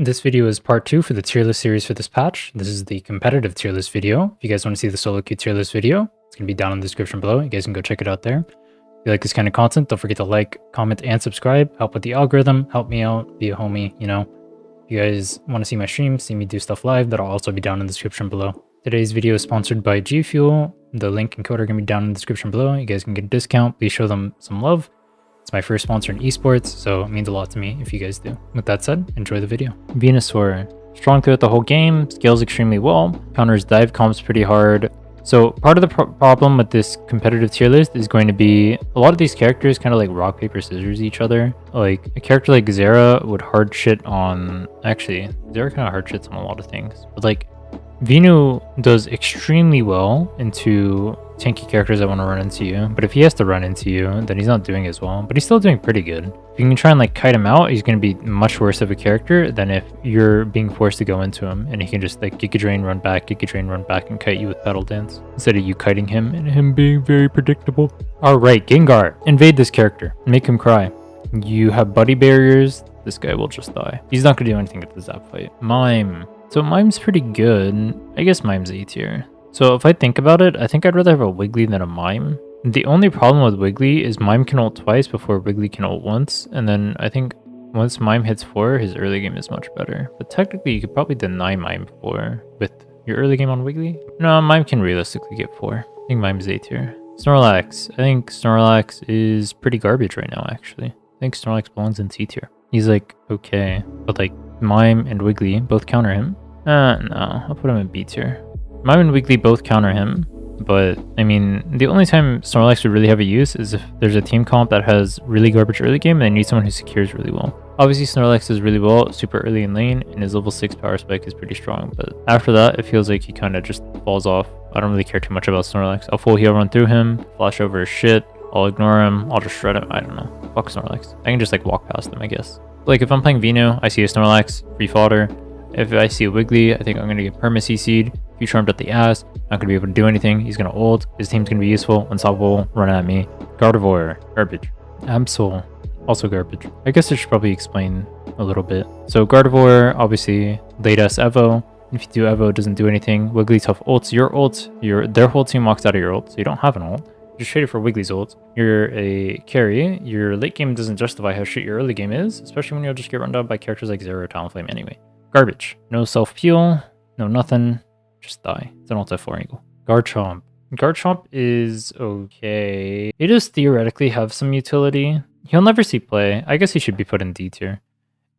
This video is part 2 for the tier list series for this patch. This is the competitive tier list video. If you guys want to see the solo queue tier list video, it's going to be down in the description below. You guys can go check it out there. If you like this kind of content, don't forget to like, comment, and subscribe. Help with the algorithm, help me out, be a homie, you know. If you guys want to see my stream, see me do stuff live, that'll also be down in the description below. Today's video is sponsored by G Fuel. The link and code are going to be down in the description below. You guys can get a discount. Please show them some love. It's my first sponsor in esports, so it means a lot to me if you guys do. With that said, enjoy the video. Venusaur, strong throughout the whole game, scales extremely well, counters dive comps pretty hard. So part of the problem with this competitive tier list is going to be a lot of these characters kind of like rock, paper, scissors each other. Like a character like Zera would hard shit on... Actually, Zera kind of hard shits on a lot of things. But like, Venu does extremely well into tanky characters that want to run into you, but if he has to run into you, then he's not doing as well, but he's still doing pretty good. If you can try and like kite him out, he's going to be much worse of a character than if you're being forced to go into him and he can just like Giga Drain, run back, and kite you with Petal Dance instead of you kiting him and him being very predictable. Alright, Gengar, invade this character, make him cry. You have buddy barriers, this guy will just die. He's not going to do anything at the zap fight. Mime. So Mime's pretty good. I guess Mime's A tier. So if I think about it, I think I'd rather have a Wiggly than a Mime. The only problem with Wiggly is Mime can ult twice before Wiggly can ult once. And then I think once Mime hits 4, his early game is much better. But technically, you could probably deny Mime 4 with your early game on Wiggly. No, Mime can realistically get 4. I think Mime's A tier. Snorlax. I think Snorlax is pretty garbage right now, actually. I think Snorlax belongs in C tier. He's like, okay. But like, Mime and Wiggly both counter him. No, I'll put him in B tier. Mime and Wiggly both counter him, but I mean, the only time Snorlax would really have a use is if there's a team comp that has really garbage early game and they need someone who secures really well. Obviously, Snorlax does really well super early in lane, and his level 6 power spike is pretty strong, but after that, it feels like he kind of just falls off. I don't really care too much about Snorlax. I'll full heal run through him, flash over his shit, I'll ignore him, I'll just shred him, I don't know. Fuck Snorlax. I can just like walk past him, I guess. Like if I'm playing Venu, I see a Snorlax, free fodder. If I see a Wiggly, I think I'm going to get perma-CC'd. If you charmed up the ass, not going to be able to do anything. He's going to ult. His team's going to be useful. Unstoppable. Run at me. Gardevoir. Garbage. Absol. Also garbage. I guess I should probably explain a little bit. So Gardevoir, obviously, late S Evo. If you do Evo, it doesn't do anything. Wigglytuff ults your ult. Their whole team walks out of your ult, so you don't have an ult. Just trade it for Wiggly's ult. You're a carry. Your late game doesn't justify how shit your early game is, especially when you'll just get run down by characters like Zero or Talonflame anyway. Garbage. No self-peel, no nothing, just die. It's an ult F4 angle. Garchomp. Garchomp is okay. He does theoretically have some utility. He'll never see play. I guess he should be put in D tier.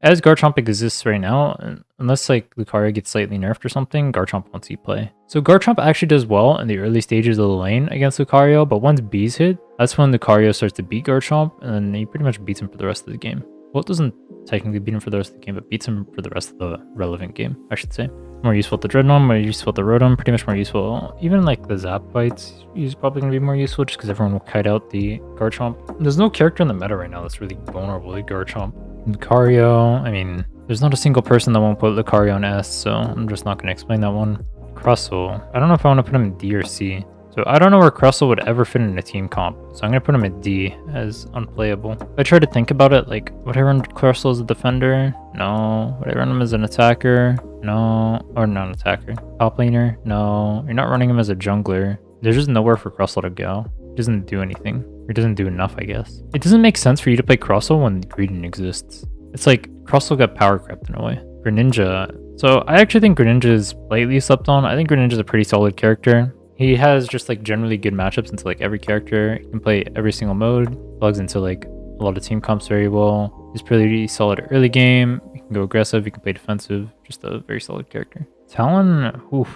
As Garchomp exists right now, unless like Lucario gets slightly nerfed or something, Garchomp won't see play. So Garchomp actually does well in the early stages of the lane against Lucario, but once B's hit, that's when Lucario starts to beat Garchomp, and then he pretty much beats him for the rest of the game. Well, it doesn't technically beat him for the rest of the game, but beats him for the rest of the relevant game, I should say. More useful to Dreadnought, more useful to Rotom, pretty much more useful. Even like the Zap fights, he's probably going to be more useful just because everyone will kite out the Garchomp. There's no character in the meta right now that's really vulnerable to Garchomp. Lucario, I mean, there's not a single person that won't put Lucario on S, so I'm just not going to explain that one. Crustle, I don't know if I want to put him in D or C. So I don't know where Crustle would ever fit in a team comp, so I'm going to put him at D as unplayable. If I try to think about it, like, would I run Crustle as a defender? No. Would I run him as an attacker? No. Or not an attacker. Top laner? No. You're not running him as a jungler. There's just nowhere for Crustle to go. He doesn't do anything. Or doesn't do enough, I guess. It doesn't make sense for you to play Crustle when Greninja exists. It's like, Crustle got power crept in a way. Greninja. So I actually think Greninja is slightly slept on. I think Greninja is a pretty solid character. He has just like generally good matchups into like every character. He can play every single mode. Plugs into like a lot of team comps very well. He's pretty solid early game. He can go aggressive. He can play defensive. Just a very solid character. Talon, oof,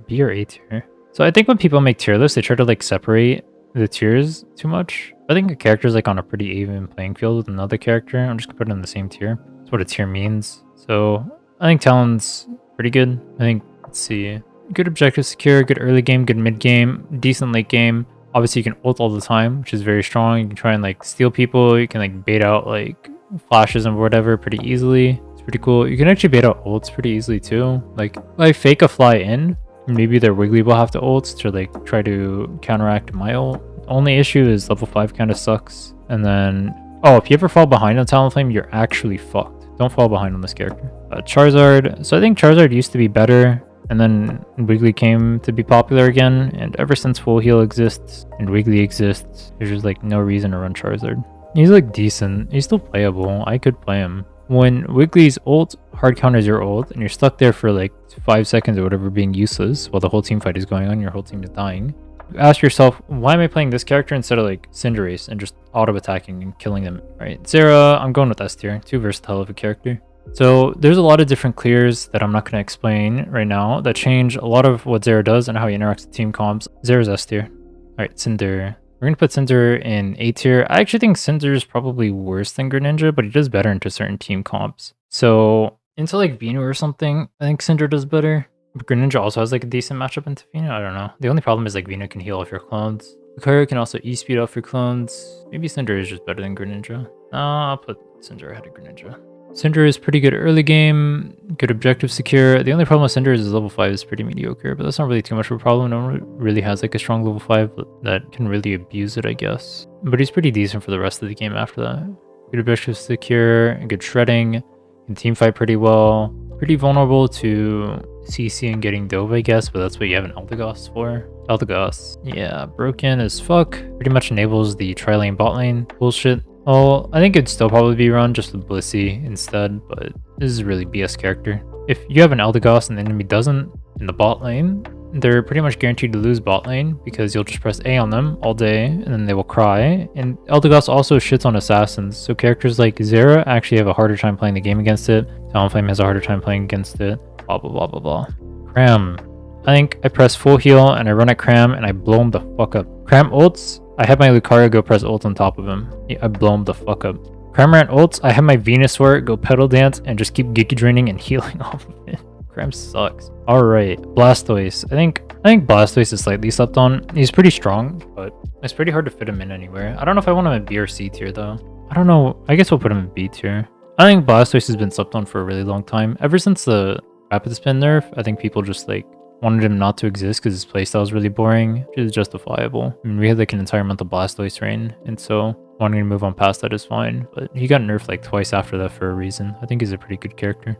B or A tier. So I think when people make tier lists, they try to like separate the tiers too much. I think a character is like on a pretty even playing field with another character. I'm just gonna put it in the same tier. That's what a tier means. So I think Talon's pretty good. I think, let's see. Good objective secure, good early game, good mid game, decent late game. Obviously you can ult all the time, which is very strong. You can try and like steal people. You can like bait out like flashes and whatever pretty easily. It's pretty cool. You can actually bait out ults pretty easily too. Like fake a fly in. Maybe their Wiggly will have to ult to like try to counteract my ult. Only issue is level 5 kind of sucks. And then, oh, if you ever fall behind on Talonflame, you're actually fucked. Don't fall behind on this character. Charizard. So I think Charizard used to be better, and then Wiggly came to be popular again, and ever since Full Heal exists and Wiggly exists, there's just like no reason to run Charizard. He's like decent. He's still playable. I could play him. When Wiggly's ult hard counters your ult, and you're stuck there for like 5 seconds or whatever being useless while the whole team fight is going on, your whole team is dying. Ask yourself, why am I playing this character instead of like Cinderace and just auto attacking and killing them? Right, Zera, I'm going with S tier. Too versatile of a character. So there's a lot of different clears that I'm not going to explain right now that change a lot of what Zera does and how he interacts with team comps. Zera's S tier. Alright, Cinder. We're going to put Cinder in A tier. I actually think Cinder is probably worse than Greninja, but he does better into certain team comps. So into like Venu or something, I think Cinder does better. But Greninja also has like a decent matchup into Venu. I don't know. The only problem is like Venu can heal off your clones. Lucario can also E-speed off your clones. Maybe Cinder is just better than Greninja. I'll put Cinder ahead of Greninja. Cinder is pretty good early game, good objective secure. The only problem with Cinder is his level 5 is pretty mediocre, but that's not really too much of a problem. No one really has like a strong level 5 that can really abuse it, I guess. But he's pretty decent for the rest of the game after that. Good objective secure, good shredding, can team fight pretty well. Pretty vulnerable to CC and getting dove, I guess, but that's what you have an Eldegoss for. Eldegoss, yeah, broken as fuck. Pretty much enables the tri-lane bot lane bullshit. Well, I think it'd still probably be run just with Blissey instead, but this is a really BS character. If you have an Eldegoss and the enemy doesn't in the bot lane, they're pretty much guaranteed to lose bot lane because you'll just press A on them all day and then they will cry. And Eldegoss also shits on assassins, so characters like Zera actually have a harder time playing the game against it. Talonflame has a harder time playing against it. Blah blah blah blah blah. Cram. I think I press full heal and I run at Cram and I blow him the fuck up. Cram ults, I have my Lucario go press ult on top of him. Yeah, I blow him the fuck up. Cramorant ults, I have my Venusaur go pedal dance and just keep Giga draining and healing off of it. Cram sucks. Alright, Blastoise. I think Blastoise is slightly slept on. He's pretty strong, but it's pretty hard to fit him in anywhere. I don't know if I want him in B or C tier though. I don't know. I guess we'll put him in B tier. I think Blastoise has been slept on for a really long time. Ever since the Rapid Spin nerf, I think people just like wanted him not to exist because his playstyle is really boring, which is justifiable. I mean, we had like an entire month of Blastoise reign, and so wanting to move on past that is fine. But he got nerfed like twice after that for a reason. I think he's a pretty good character.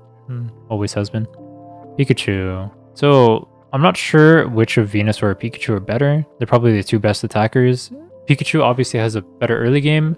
Always has been. Pikachu. So I'm not sure which of Venusaur or Pikachu are better. They're probably the two best attackers. Pikachu obviously has a better early game.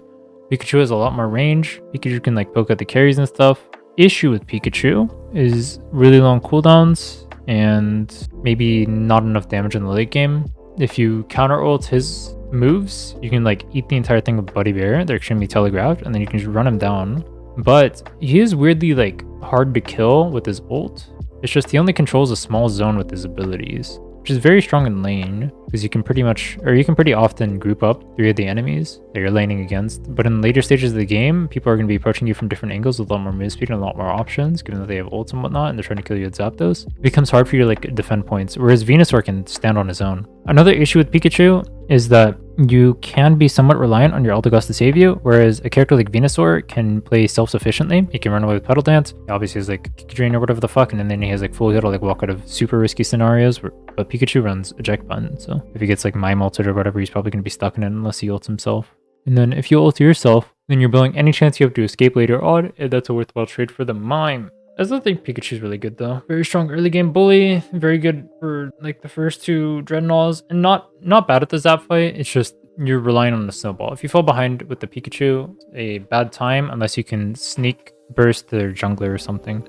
Pikachu has a lot more range. Pikachu can like poke at the carries and stuff. Issue with Pikachu is really long cooldowns and maybe not enough damage in the late game. If you counter ult his moves, you can like eat the entire thing with Buddy Bear. They're extremely telegraphed, and then you can just run him down. But he is weirdly like hard to kill with his ult. It's just he only controls a small zone with his abilities, which is very strong in lane because you can pretty often group up 3 of the enemies that you're laning against. But in later stages of the game, people are going to be approaching you from different angles with a lot more move speed and a lot more options, given that they have ults and whatnot, and they're trying to kill you at Zapdos. It becomes hard for you to like defend points, whereas Venusaur can stand on his own. Another issue with Pikachu is that you can be somewhat reliant on your Eldegoss to save you, whereas a character like Venusaur can play self-sufficiently. He can run away with Pedal Dance. He obviously has like Giga Drain or whatever the fuck, and then he has like full heal to like walk out of super risky scenarios. But Pikachu runs eject button, so if he gets like mime ulted or whatever, he's probably going to be stuck in it unless he ults himself. And then if you ult yourself, then you're blowing any chance you have to escape later on, and that's a worthwhile trade for the mime. I still think Pikachu's really good though. Very strong early game bully, very good for like the first 2 Dreadnoughts, and not bad at the zap fight. It's just you're relying on the snowball. If you fall behind with the Pikachu, a bad time unless you can sneak burst their jungler or something.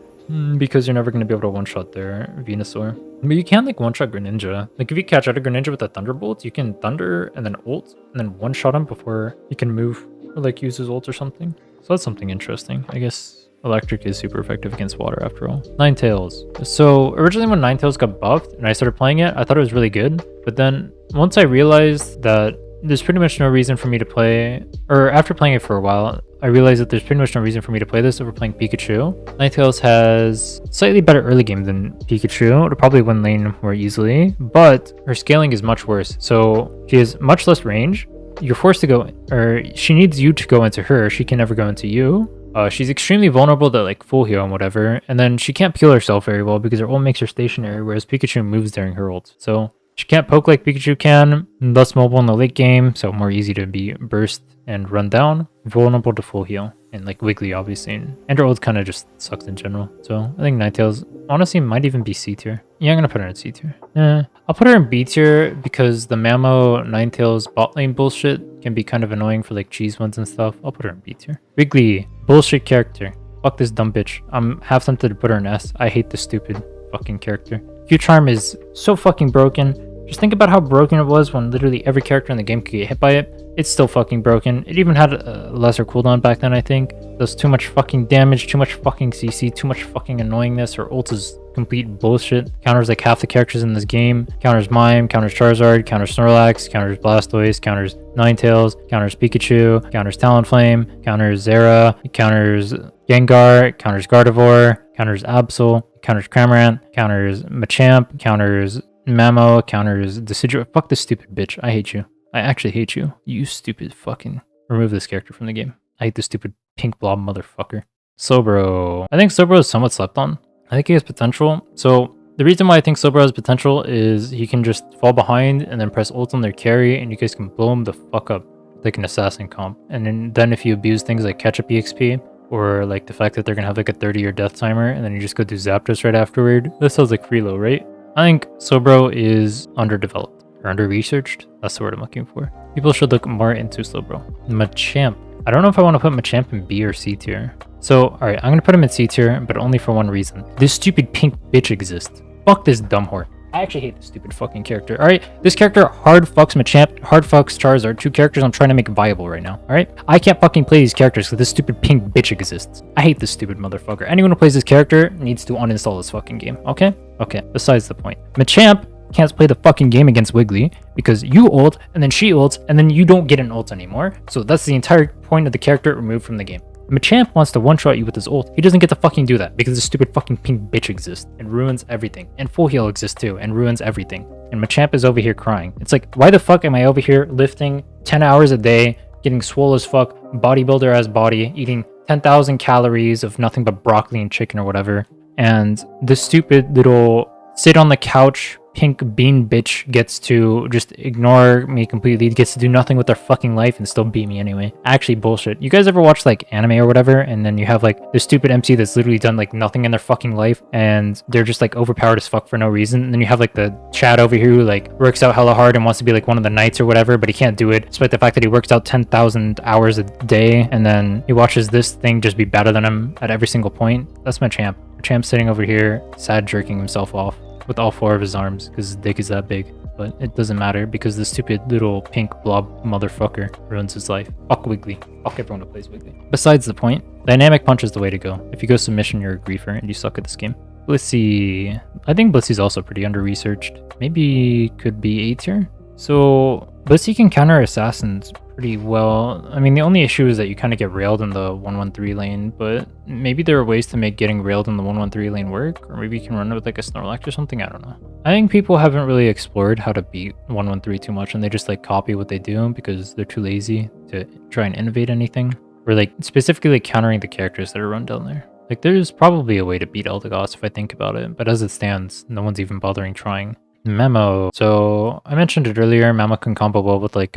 Because you're never going to be able to one-shot their Venusaur. But you can like one-shot Greninja. Like if you catch out a Greninja with a Thunderbolt, you can Thunder and then ult and then one-shot him before he can move or like use his ult or something. So that's something interesting. I guess Electric is super effective against water after all. Nighttails. So originally when Nighttails got buffed and I started playing it, I thought it was really good. But then once I realized that there's pretty much no reason for me to play, or after playing it for a while, I realized that there's pretty much no reason for me to play this over playing Pikachu. Nighttails has slightly better early game than Pikachu. It'll probably win lane more easily, but her scaling is much worse. So she has much less range. You're forced to go, or she needs you to go into her. She can never go into you. She's extremely vulnerable to like full heal and whatever, and then she can't peel herself very well because her ult makes her stationary, whereas Pikachu moves during her ult. So she can't poke like Pikachu can, less mobile in the late game, so more easy to be burst and run down, vulnerable to full heal. And like Wiggly, obviously. And her ult kind of just sucks in general. So I think Nighttails honestly might even be C tier. Yeah, I'm gonna put her in C tier. I'll put her in B tier because the Mamo Ninetales bot lane bullshit can be kind of annoying for like cheese ones and stuff. I'll put her in B tier. Wiggly, bullshit character. Fuck this dumb bitch. I'm half tempted to put her in S. I hate this stupid fucking character. Q-Charm is so fucking broken. Just think about how broken it was when literally every character in the game could get hit by it. It's still fucking broken. It even had a lesser cooldown back then, I think. Does too much fucking damage, too much fucking CC, too much fucking annoyingness. Her ult is complete bullshit. Counters like half the characters in this game. Counters Mime, counters Charizard, counters Snorlax, counters Blastoise, counters Ninetales, counters Pikachu, counters Talonflame, counters Zera, counters Gengar, counters Gardevoir, counters Absol, counters Cramorant, counters Machamp, counters Mamo, counters Decidueye. Fuck this stupid bitch. I hate you. I actually hate you. You stupid fucking... Remove this character from the game. I hate this stupid pink blob motherfucker. Sobro. I think Sobro is somewhat slept on. I think he has potential. So the reason why I think Sobro has potential is he can just fall behind and then press ult on their carry and you guys can blow him the fuck up like an assassin comp. And then if you abuse things like catch-up EXP or like the fact that they're gonna have like a 30-year death timer and then you just go do Zapdos right afterward, that sounds like Freelo, right? I think Sobro is underdeveloped or under-researched. That's the word I'm looking for. People should look more into Sobro. Machamp. I don't know if I want to put Machamp in B or C tier. So, alright, I'm going to put him in C tier, but only for one reason. This stupid pink bitch exists. Fuck this dumb whore. I actually hate this stupid fucking character. Alright, this character hard fucks Machamp, hard fucks Charizard. Two characters I'm trying to make viable right now. Alright? I can't fucking play these characters because this stupid pink bitch exists. I hate this stupid motherfucker. Anyone who plays this character needs to uninstall this fucking game. Okay? Okay, besides the point. Machamp can't play the fucking game against Wiggly because you ult and then she ults and then you don't get an ult anymore. So that's the entire point of the character removed from the game. Machamp wants to one-shot you with his ult. He doesn't get to fucking do that because this stupid fucking pink bitch exists and ruins everything. And Full Heal exists too and ruins everything. And Machamp is over here crying. It's like, why the fuck am I over here lifting 10 hours a day, getting swole as fuck, bodybuilder as body, eating 10,000 calories of nothing but broccoli and chicken or whatever. And this stupid little sit on the couch pink bean bitch gets to just ignore me completely, gets to do nothing with their fucking life and still beat me anyway. Actually, bullshit. You guys ever watch like anime or whatever, and then you have like this stupid MC that's literally done like nothing in their fucking life, and they're just like overpowered as fuck for no reason, and then you have like the Chad over here who like works out hella hard and wants to be like one of the knights or whatever, but he can't do it, despite the fact that he works out 10,000 hours a day, and then he watches this thing just be better than him at every single point. That's Machamp. Machamp's sitting over here, sad jerking himself off with all 4 of his arms because his dick is that big. But it doesn't matter because the stupid little pink blob motherfucker ruins his life. Fuck Wiggly. Fuck everyone who plays Wiggly. Besides the point, Dynamic Punch is the way to go. If you go submission, you're a griefer and you suck at this game. Blissey. I think Blissey's also pretty under-researched. Maybe could be A tier. So Blissey can counter assassins pretty well. I mean, the only issue is that you kind of get railed in the 113 lane, but maybe there are ways to make getting railed in the 113 lane work, or maybe you can run it with like a Snorlax or something. I don't know. I think people haven't really explored how to beat 113 too much, and they just like copy what they do because they're too lazy to try and innovate anything, or like specifically like countering the characters that are run down there. Like there's probably a way to beat Eldegoss if I think about it, but as it stands, no one's even bothering trying. Memo. So I mentioned it earlier, Memo can combo well with like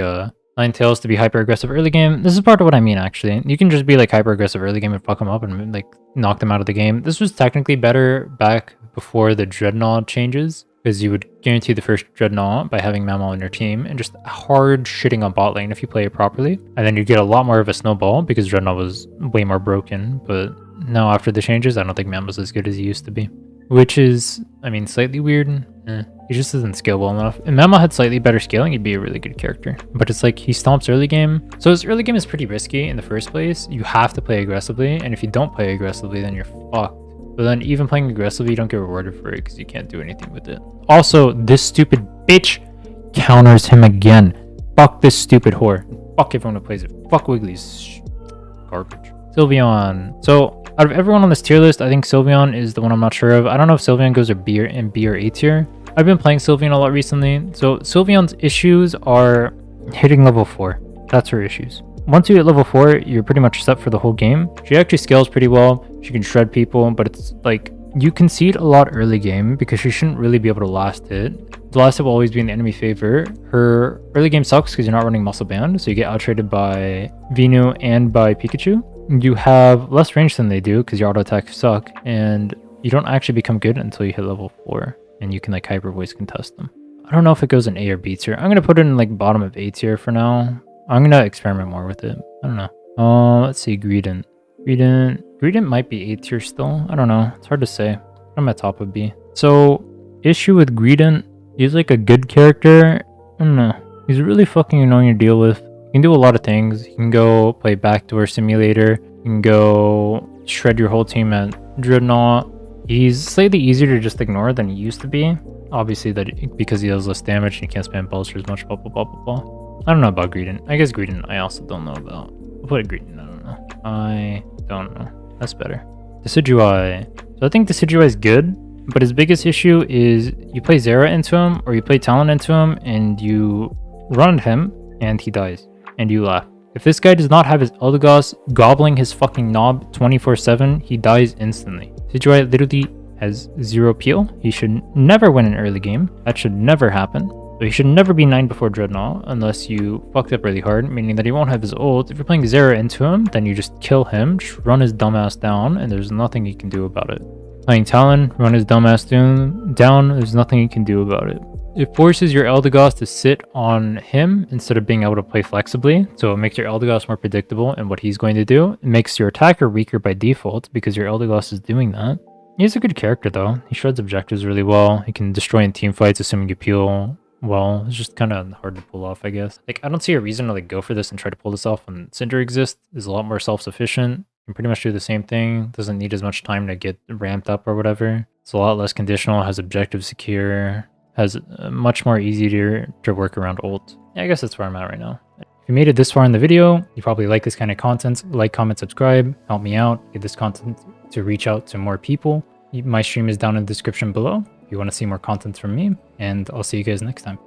Ninetales to be hyper aggressive early game. This is part of what I mean actually. You can just be like hyper aggressive early game and fuck them up and like knock them out of the game. This was technically better back before the Dreadnought changes, because you would guarantee the first Dreadnought by having Mamo on your team and just hard shitting on bot lane if you play it properly. And then you get a lot more of a snowball because Dreadnought was way more broken. But now after the changes, I don't think Mamo's as good as he used to be. Which is, I mean, slightly weird. He just doesn't scale well enough. If Mamo had slightly better scaling, he'd be a really good character. But it's like he stomps early game. So his early game is pretty risky in the first place. You have to play aggressively. And if you don't play aggressively, then you're fucked. But then even playing aggressively, you don't get rewarded for it because you can't do anything with it. Also, this stupid bitch counters him again. Fuck this stupid whore. Fuck everyone who plays it. Fuck Wiggly's garbage. Sylveon. So out of everyone on this tier list, I think Sylveon is the one I'm not sure of. I don't know if Sylveon goes in B or A tier. I've been playing Sylveon a lot recently. So Sylveon's issues are hitting level 4. That's her issues. Once you hit level 4, you're pretty much set for the whole game. She actually scales pretty well. She can shred people, but it's like you concede a lot early game because she shouldn't really be able to last hit. The last hit will always be in the enemy favor. Her early game sucks because you're not running Muscle Band, so you get out-traded by Venu and by Pikachu. you have less range than they do because your auto attacks suck, and you don't actually become good until you hit level 4, and you can like hyper voice contest them. I don't know if it goes in A or B tier. I'm gonna put it in like bottom of A tier for now. I'm gonna experiment more with it. I don't know. Let's see, Greedent. Greedent might be A tier still. I don't know. It's hard to say. I'm at top of B. So, issue with Greedent, he's like a good character. I don't know. He's really fucking annoying to deal with. You can do a lot of things. You can go play Backdoor Simulator. You can go shred your whole team at Dreadnought. He's slightly easier to just ignore than he used to be. Obviously, that because he does less damage and you can't spam balls for as much, blah, blah, blah, blah, blah. I don't know about Greedent. I guess Greedent I also don't know about. I'll put Greedent, I don't know. I don't know. That's better. Decidueye. So I think Decidueye is good, but his biggest issue is you play Zera into him or you play Talon into him and you run him and he dies and you laugh. If this guy does not have his Eldegoss gobbling his fucking knob 24/7, he dies instantly. Decidueye literally has 0 peel. He should never win an early game. That should never happen. So he should never be 9 before Dreadnought unless you fucked up really hard, meaning that he won't have his ult. If you're playing Zera into him, then you just kill him, just run his dumbass down, and there's nothing you can do about it. Playing Talon, run his dumbass down, there's nothing you can do about it. It forces your Eldegoss to sit on him instead of being able to play flexibly, so it makes your Eldegoss more predictable in what he's going to do. It makes your attacker weaker by default because your Eldegoss is doing that. He's a good character though. He shreds objectives really well. He can destroy in team fights assuming you peel well. It's just kind of hard to pull off, I guess. Like, I don't see a reason to like go for this and try to pull this off when Cinder exists. Is a lot more self-sufficient. Can pretty much do the same thing. Doesn't need as much time to get ramped up or whatever. It's a lot less conditional. Has objective secure. Has much more easier to work around ult. Yeah, I guess that's where I'm at right now. If you made it this far in the video, you probably like this kind of content. Like, comment, subscribe. Help me out. Get this content to reach out to more people. My stream is down in the description below if you want to see more content from me, and I'll see you guys next time.